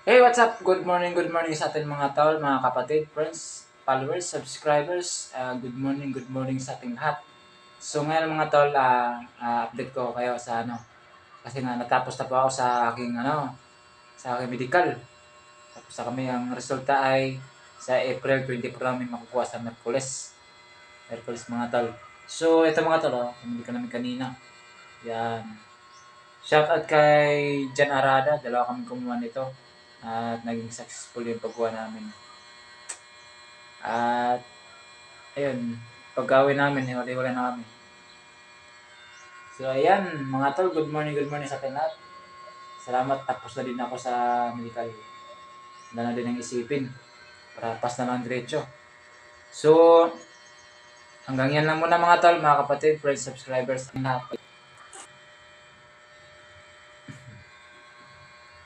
Hey, what's up? Good morning sa ating mga tol, mga kapatid, friends, followers, subscribers. Good morning sa ating lahat. So ngayon mga tol, update ko kayo sa kasi nga natapos na po ako sa aking medical. Tapos na kami, ang resulta ay sa April 24 namin makukuha sa Merkules. Merkules mga tol. So ito mga tol, pumili ka namin kanina. Yan. Shoutout kay Jan Arada, dalawa kami kumuha nito. At naging successful yung pagkuha namin. At ayun, pag-uwi namin, hiwalay-hiwalay na kami. So ayan, mga tol, good morning sa atin lahat. Salamat, tapos na din ako sa medical. Wala na din ang isipin. Para pas na lang diretso. So, hanggang yan lang muna mga tol, mga kapatid, friends, subscribers, and lahat.